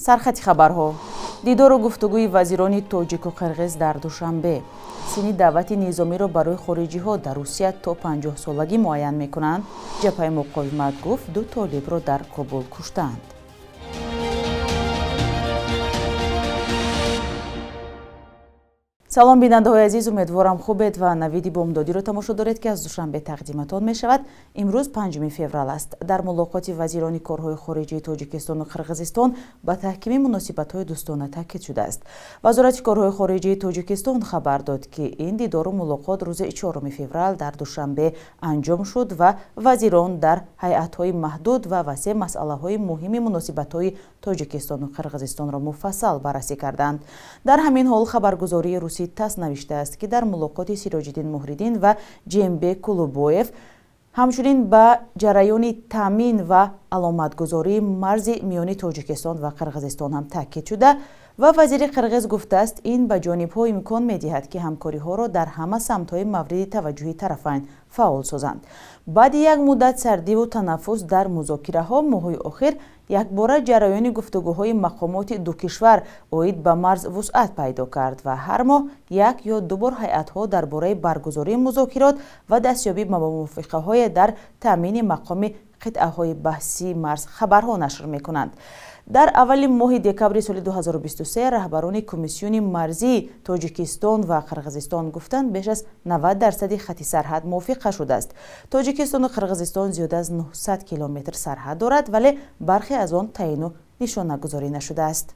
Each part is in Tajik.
сархати хабарҳо дидору гуфтугӯи вазирони тоҷику қирғиз дар душанбе сини даъвати низомиро барои хориҷиҳо дар Русия то 50 солагӣ муайян мекунанд. ҷабҳаи муқовимат гуфт ду толибро дар Кобул куштанд. салом бинандаҳои азиз, умедворам хубед ва навиди бомдодиро тамошо доред ки аз душанбе тақдиматон мешавад. имрӯз 5 феврал аст. дар мулоқоти вазирони корҳои хориҷии Тоҷикистону Қирғизистон ба таҳкими муносибатҳои дӯстона таъкид шудааст. вазорати корҳои хориҷии Тоҷикистон хабар дод ки ин дидору мулоқот рӯзи 4 феврал дар душанбе анҷом шуд ва вазирон дар ҳайатҳои маҳдуд ва васеъ масъалаҳои муҳими муносибатҳои Тоҷикистону Қирғизистонро муфассал баррасӣ карданд. дар ҳамин ҳол хабаргузории Русия ТАСС навиштааст ки дар мулоқоти Сироҷиддин Муҳриддин ва Ҷембек Кулубоев ҳамчунин ба ҷараёни таъмин ва аломатгузории марзи миёни Тоҷикистон ва Қирғизистон ҳам таъкид шуда ва вазири қирғиз гуфтааст ин ба ҷонибҳо имкон медиҳад ки ҳамкориҳоро дар ҳама самтҳои мавриди таваҷҷӯҳи тарафайн фаъол созанд. баъди як муддат сардиву танаффус дар музокираҳо моҳои охир якбора ҷараёни гуфтугӯҳои мақомоти ду кишвар оид ба марз вусъат пайдо кард ва ҳар моҳ як ё ду бор ҳайатҳо дар бораи баргузории музокирот ва дастёбӣ ба мувофиқаҳое дар таъмини мақоми қитъаҳои баҳсии марз хабарҳо нашр мекунанд. дар аввали моҳи декабри соли 2023 раҳбарони комиссиони марзии Тоҷикистон ва Қирғизистон гуфтанд беш аз 90% хати сарҳад мувофиқа шудааст. Тоҷикистону Қирғизистон зиёда аз 900 километр сарҳад дорад, вале бархе аз он таъину нишонагузорӣ нашудааст.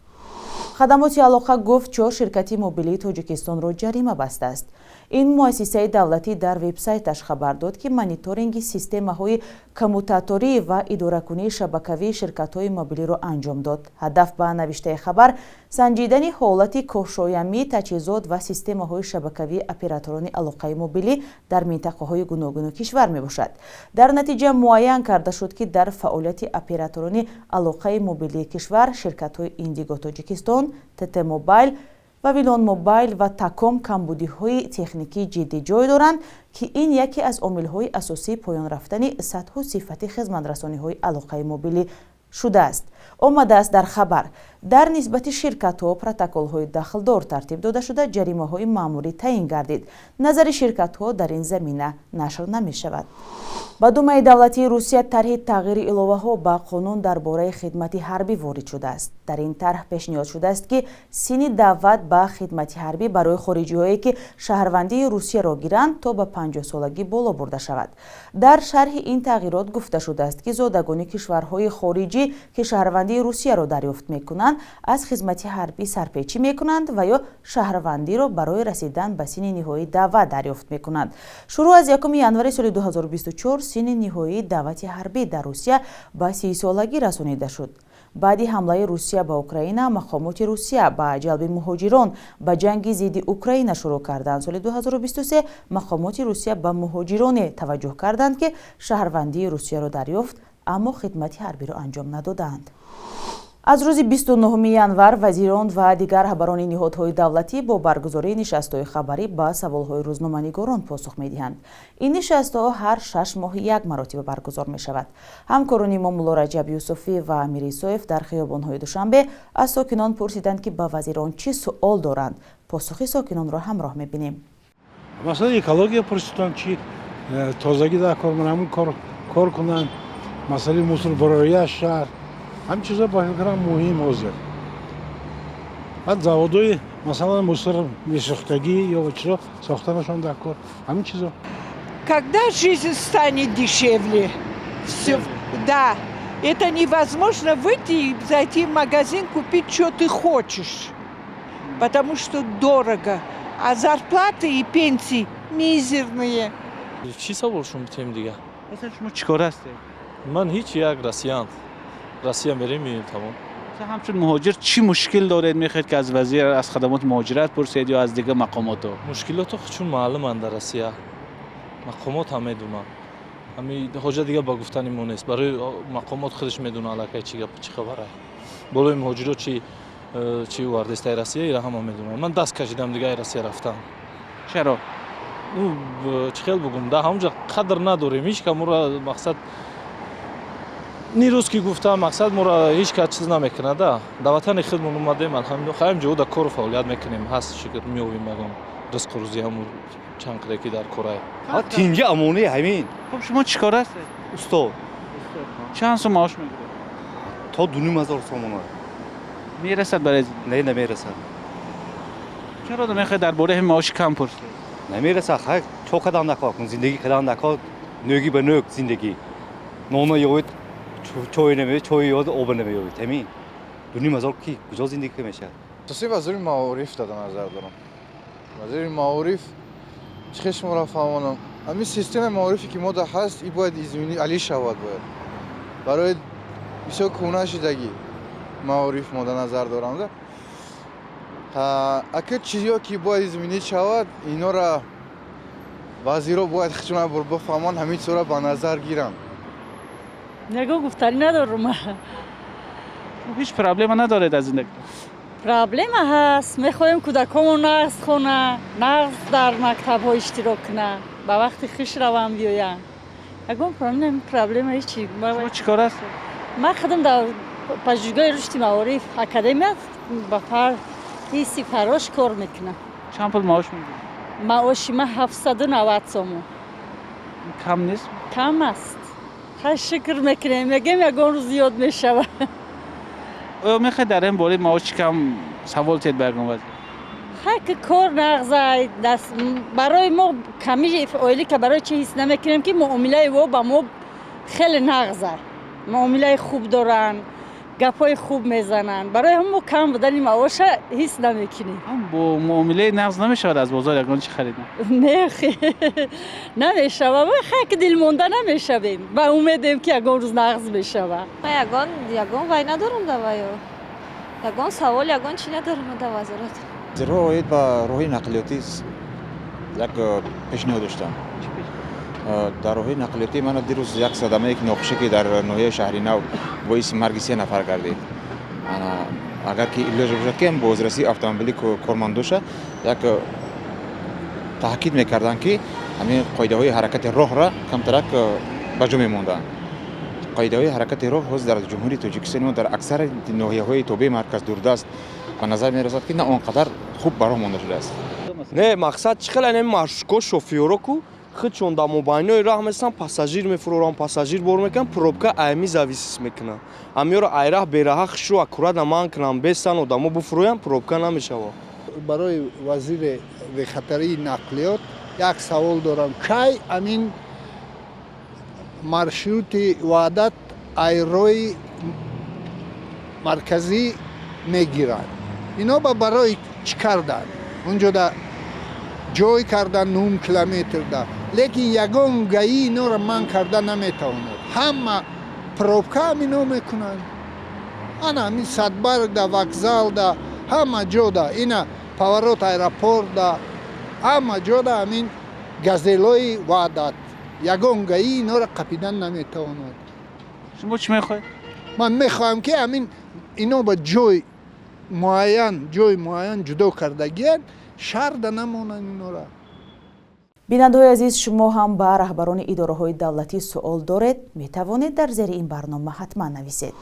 хадамоти алоқа гуфт 4 ширкати мобилии Тоҷикистонро ҷарима бастааст. ин муассисаи давлатӣ дар вебсайташ хабар дод ки мониторинги системаҳои коммутаторӣ ва идоракунии шабакавии ширкатҳои мобилиро анҷом дод. ҳадаф ба навиштаи хабар санҷидани ҳолати кошоямии таҷҳизот ва системаҳои шабакавии операторони алоқаи мобилӣ дар минтақаҳои гуногуну кишвар мебошад. дар натиҷа муайян карда шуд ки дар фаъолияти операторони алоқаи мобилии кишвар ширкатҳои Индиго Тоҷикистон, ТТ Мобайл, Вавилон Мобайл ва Таком камбудиҳои техникӣ ҷиддӣ ҷой доранд ки ин яке аз омилҳои асосии поён рафтани сатҳу сифати хизматрасониҳои алоқаи мобилӣ шудааст. омадааст дар хабар дар нисбати ширкатҳо протоколҳои дахлдор тартиб дода шуда ҷаримаҳои маъмурӣ таъин гардид. назари ширкатҳо дар ин замина нашр намешавад. ба Думаи давлатии Русия тарҳи тағйири иловаҳо ба қонун дар бораи хидмати ҳарбӣ ворид шудааст. дар ин тарҳ пешниҳод шудааст ки сини даъват ба хидмати ҳарбӣ барои хориҷиҳое ки шаҳрвандии Русияро гиранд то ба 50 солагӣ боло бурда шавад. дар шарҳи ин тағйирот гуфта шудааст ки зодагони кишварҳои хориҷӣ ки шаҳрвандии Русияро дарёфт мекунанд аз хизмати ҳарбӣ сарпечӣ мекунанд ва ё шаҳрвандиро барои расидан ба сини ниҳоии даъват дарёфт мекунанд. шурӯъ аз 1 январи соли 2024 сини ниҳоии даъвати ҳарбӣ дар Русия ба 30 солагӣ расонида шуд. баъди ҳамлаи Русия ба Украина, мақомоти Русия ба ҷалби муҳоҷирон ба ҷанги зидди Украина шурӯъ карданд. соли 2023 мақомоти Русия ба муҳоҷироне таваҷҷӯҳ карданд ки шаҳрвандии Русияро дарёфт, аммо хидмати ҳарбиро анҷом надоданд. аз рӯзи 29 январ вазирон ва дигар раҳбарони ниҳодҳои давлатӣ бо баргузории нишастҳои хабарӣ ба саволҳои рӯзноманигорон посух медиҳанд. ин нишастҳо ҳар 6 моҳ як маротиба баргузор мешавад. ҳамкорони мо Мулло Раҷаб Юсуфӣ ва Амир Исоев дар хиёбонҳои Душанбе аз сокинон пурсиданд ки ба вазирон чӣ суол доранд. посухи сокинонро ҳамроҳ мебинем. масалаи экология пурсиданд, чӣ тозагӣ дар кор мунамун кор кунанд, масалаи мусулбарояи шаҳр, ҳамин чизо ба фикрам муҳим ҳозир. баъд заводҳои масалан мусор месохтагӣ ё чизо сохтанашон дар кор, ҳамин чизо. Когда жизнь станет дешевле? Все, да. Это невозможно выйти и зайти в магазин, купить, что ты хочешь. Потому что дорого. А зарплаты и пенсии мизерные. Чӣ савол шумо тем дига? Масалан шумо чӣ кор ҳастед? Ман ҳеҷ як расиян. Россия мерем меем тамом. ҳамчун муҳоҷир чӣ мушкил доред, мехоҳед ки аз вазир аз хадамоти муҳоҷират пурсед ё аз дигар мақомото? Мушкилоту чун маълуманд дар Россия. Мақомот ҳам медонанд. ҳами ҳоҷат дига ба гуфтани мо нест. барои мақомот худаш медонад аллакай чӣ гап чӣ хабара. болои муҳоҷирот чӣ вардестаи Россия ира ҳама медонанд. ман даст кашидам дига ай Россия рафтам. чаро? чӣ хел бугум да ҳамонҷа қадр надорем. ҳеҷ камора мақсад نیروز که گفتم مقصد ما را هیچ کس چیز نمیکنه دا دعوتان خودمون اومدیم الحمدلله خواهیم جو در کار فعالیت میکنیم هست شکر میویم مگم رزق روزی همون چند قدری در کره ها تینجا امونه همین خب شما چیکار هستید؟ استاد چند سو معاش میگیرید؟ تا 2,500 تومان میرسد برای زندگی؟ نه نمیرسه چرا نمیخواید درباره همین معاش کم پرسید؟ نمیرسه خیلی چو کدام نکن زندگی کدام نکن نوگی به نوگ زندگی نونا یوید چوی نمیوید چوی یاد آب نمیوید همین 2,500 کی کجا زندگی میشه اساسی وزیر معارف دادن نظر دارم وزیر معارف چخش مرا فهمانم همین سیستم معارفی که ما دا هست ای باید ایزمینی علی شود باید برای بسیار کونه شدگی معارف ما دا نظر دارم دا اگر چیزی ها که باید ایزمینی شود اینا را وزیرها باید خشونه بفهمان همین صورت به نظر گیرن نگو گفتنی ندارم هیچ پرابلم ندارید از زندگی؟ پرابلم هست میخوایم کودکامون نقص خونه نقص در مکتب ها اشتراک کنه با وقتی خوش روان بیاین اگه پرابلم هیچی شما چیکار هستید؟ من خودم در پژوهشگاه رشد معارف اکادمی با حیث فراش کار میکنم چند پول معاش میگیرید؟ معاش من 790 سومون کم نیست؟ کم است خیلی شکر میکنیم میگم یکان روز زیاد میشود میخواید در این باره معاش کم سوال تید برگم وزیر؟ خیلی کار نغزه برای ما کمی اویلی که برای چه حس نمیکنیم که معامله و با ما خیلی نغزه معامله خوب دارن گپای خوب میزنن برای هم ما کم بودن معاش حس نمیکنیم با معامله نغز نمیشود از بازار یگان چی خریدن؟ نه خیلی نمیشود خیلی دل مونده نمیشویم با امیدیم که یگان روز نغز میشود من یگان وای ندارم دوایو یگان سوال یگان چی ندارم در وزارت زیرا باید با راهی نقلیاتی یک پیشنهاد داشتم در راهی نقلیاتی من دیروز یک صدمه یک نقشه که در ناحیه شهری نو باعث مرگ 3 نفر گردید اگر که ایلاج باشد که بازرسی اتومبیلی کارمندوشه یک تاکید میکردن که همین قاعده های حرکت راه را کمترک بجا میموندن قاعده های حرکت راه هست در جمهوری تاجیکستان و در اکثر ناحیه های توبه مرکز دوردست به نظر میرسد که نه اونقدر خوب برای مونده شده است نه مقصد چخل این مارشکو شوفیورو کو خود چون در مباینای راه مثلا پاساژیر میفرورن پاساژیر بر میکنن پروبکا ایمی زاویس میکنن امیرو ایراه بیراه خشو اکورا دمان کنن بستن و دمو بفروین پروبکا نمیشه برای وزیر خطری نقلیات یک سوال دارم کی امین маршрути ваҳдат айрои марказӣ мегиранд ино ба барои чӣ карданд унҷо да ҷой карданд 9 километр да лекин ягон гаи иноро манъ карда наметавонад ҳама пробка ҳамино мекунанд ана ҳамин садбарг да вокзал да ҳама ҷо да ина паворот аэропорт да ҳама ҷо да ҳамин газелои ваҳдат ягон гаи иноро қапидан наметавонад шумо чӣ мехоҳед ман мехоҳам ки ҳамин ино ба ҷои муайян ҷудо кардагиянд шаҳр да намонанд инора бинандаҳои азиз шумо ҳам ба раҳбарони идораҳои давлатӣ суол доред метавонед дар зери ин барнома ҳатман нависед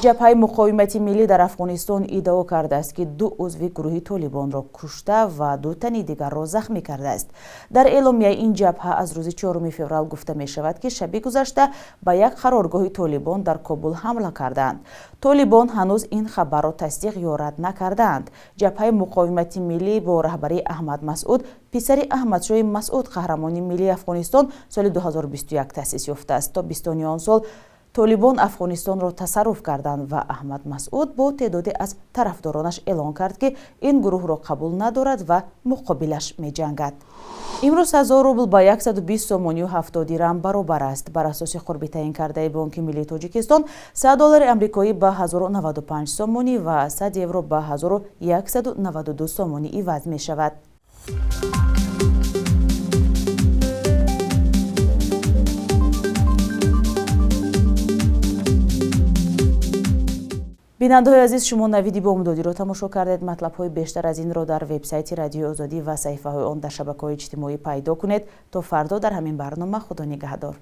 ҷабҳаи муқовимати миллӣ дар афғонистон иддао кардааст ки 2 узви гурӯҳи толибонро кушта ва 2 тани дигарро захмӣ кардааст дар эъломияи ин ҷабҳа аз рӯзи 4 феврал гуфта мешавад ки шаби гузашта ба як қароргоҳи толибон дар кобул ҳамла карданд толибон ҳанӯз ин хабарро тасдиқ ё рад накардаанд ҷабҳаи муқовимати миллӣ бо раҳбарии аҳмад масъуд писари аҳмадшоҳи масъуд қаҳрамони миллии афғонистон соли 2021 таъсис ёфтааст то бистони он сол толибон афғонистонро тасарруф карданд ва аҳмад масъуд бо теъдоде аз тарафдоронаш эълон кард ки ин гурӯҳро қабул надорад ва муқобилаш меҷангад имрӯз 1000 рубл ба 120 сомонию 70 дирам баробар аст бар асоси қурби таъин кардаи бонки миллии тоҷикистон $100 амрикоӣ ба 1095 сомонӣ ва 100 евро ба 1192 сомонӣ иваз мешавад бинандаҳои азиз шумо навиди бомдодиро тамошо кардед матлабҳои бештар аз инро дар вебсайти радиои озодӣ ва саҳифаҳои он дар шабакаҳои иҷтимоӣ пайдо кунед то фардо дар ҳамин барнома худо нигаҳдор